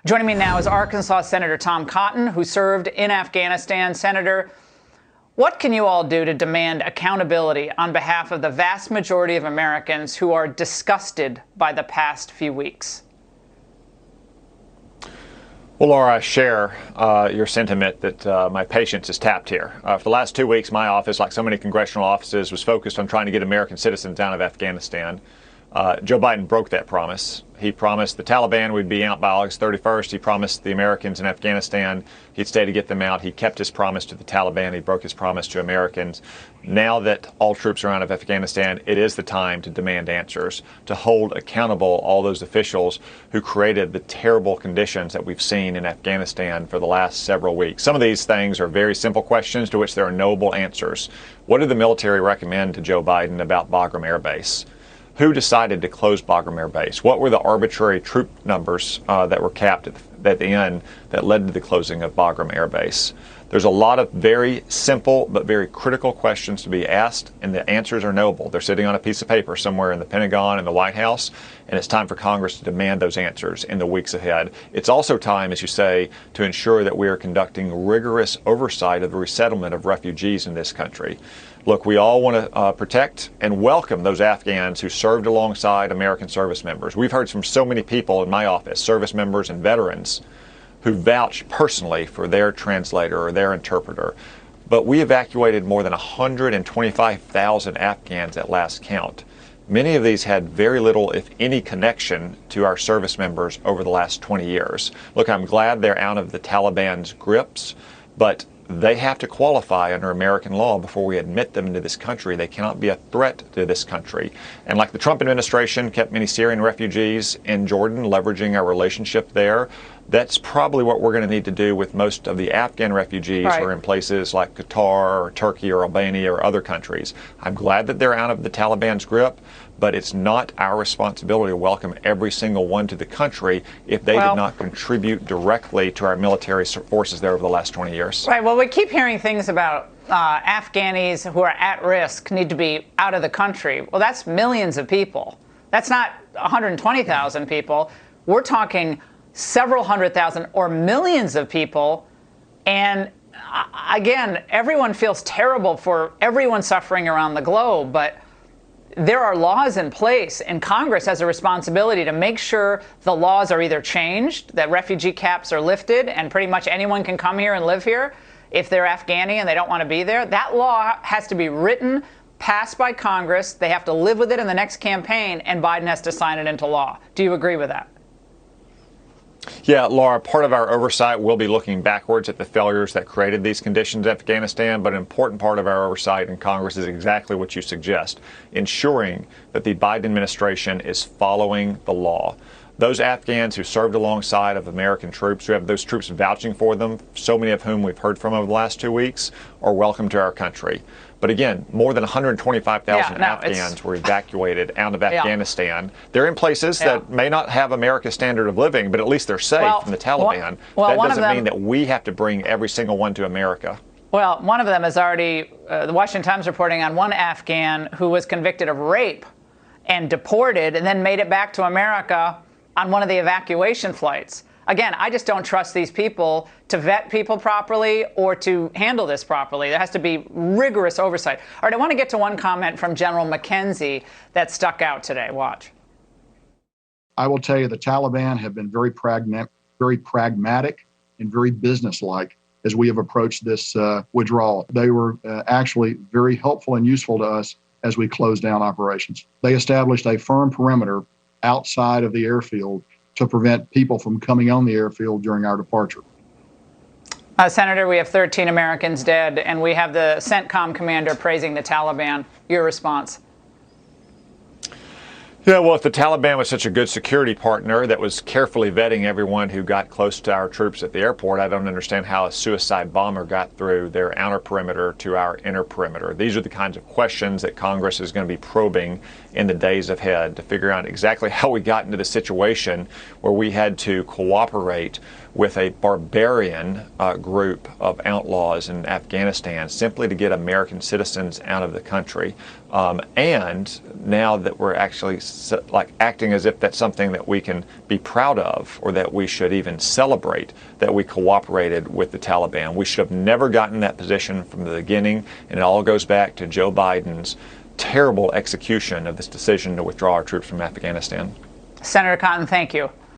Joining me now is Arkansas Senator Tom Cotton, who served in Afghanistan. Senator, what can you all do to demand accountability on behalf of the vast majority of Americans who are disgusted by the past few weeks? Well, Laura, I share your sentiment that my patience is tapped here. For the last 2 weeks, my office, like so many congressional offices, was focused on trying to get American citizens out of Afghanistan. Joe Biden broke that promise. He promised the Taliban would be out by August 31st. He promised the Americans in Afghanistan he'd stay to get them out. He kept his promise to the Taliban. He broke his promise to Americans. Now that all troops are out of Afghanistan, it is the time to demand answers, to hold accountable all those officials who created the terrible conditions that we've seen in Afghanistan for the last several weeks. Some of these things are very simple questions to which there are knowable answers. What did the military recommend to Joe Biden about Bagram Air Base? Who decided to close Bagram Air Base? What were the arbitrary troop numbers that were capped at the end that led to the closing of Bagram Air Base? There's a lot of very simple but very critical questions to be asked, and the answers are knowable. They're sitting on a piece of paper somewhere in the Pentagon and the White House, and it's time for Congress to demand those answers in the weeks ahead. It's also time, as you say, to ensure that we are conducting rigorous oversight of the resettlement of refugees in this country. Look, we all want to protect and welcome those Afghans who served alongside American service members. We've heard from so many people in my office, service members and veterans, who vouch personally for their translator or their interpreter. But we evacuated more than 125,000 Afghans at last count. Many of these had very little, if any, connection to our service members over the last 20 years. Look, I'm glad they're out of the Taliban's grips, but they have to qualify under American law before we admit them into this country. They cannot be a threat to this country. And like the Trump administration kept many Syrian refugees in Jordan, leveraging our relationship there, that's probably what we're going to need to do with most of the Afghan refugees who are in places like Qatar or Turkey or Albania or other countries. I'm glad that they're out of the Taliban's grip, but it's not our responsibility to welcome every single one to the country if they did not contribute directly to our military forces there over the last 20 years. Right. Well, we keep hearing things about Afghanis who are at risk need to be out of the country. Well, that's millions of people. That's not 120,000 people. We're talking several hundred thousand or millions of people. And again, everyone feels terrible for everyone suffering around the globe, but there are laws in place, and Congress has a responsibility to make sure the laws are either changed, that refugee caps are lifted, and pretty much anyone can come here and live here if they're Afghani and they don't want to be there. That law has to be written, passed by Congress. They have to live with it in the next campaign, and Biden has to sign it into law. Do you agree with that? Yeah, Laura, part of our oversight will be looking backwards at the failures that created these conditions in Afghanistan, but an important part of our oversight in Congress is exactly what you suggest, ensuring that the Biden administration is following the law. Those Afghans who served alongside of American troops, who have those troops vouching for them, so many of whom we've heard from over the last 2 weeks, are welcome to our country. But again, more than 125,000 Afghans were evacuated out of Afghanistan. They're in places that may not have America's standard of living, but at least they're safe from the Taliban. That doesn't mean that we have to bring every single one to America. Well, one of them is already, the Washington Times reporting on one Afghan who was convicted of rape and deported and then made it back to America on one of the evacuation flights. Again, I just don't trust these people to vet people properly or to handle this properly. There has to be rigorous oversight. All right, I want to get to one comment from General McKenzie that stuck out today. Watch. I will tell you the Taliban have been very pragmatic and very businesslike as we have approached this withdrawal. They were actually very helpful and useful to us as we closed down operations. They established a firm perimeter outside of the airfield to prevent people from coming on the airfield during our departure. Senator, we have 13 Americans dead, and we have the CENTCOM commander praising the Taliban. Your response? Yeah, well, if the Taliban was such a good security partner that was carefully vetting everyone who got close to our troops at the airport, I don't understand how a suicide bomber got through their outer perimeter to our inner perimeter. These are the kinds of questions that Congress is going to be probing in the days ahead to figure out exactly how we got into the situation where we had to cooperate with a barbarian group of outlaws in Afghanistan simply to get American citizens out of the country. And now that we're actually acting as if that's something that we can be proud of, or that we should even celebrate, that we cooperated with the Taliban. We should have never gotten that position from the beginning, and it all goes back to Joe Biden's terrible execution of this decision to withdraw our troops from Afghanistan. Senator Cotton, thank you.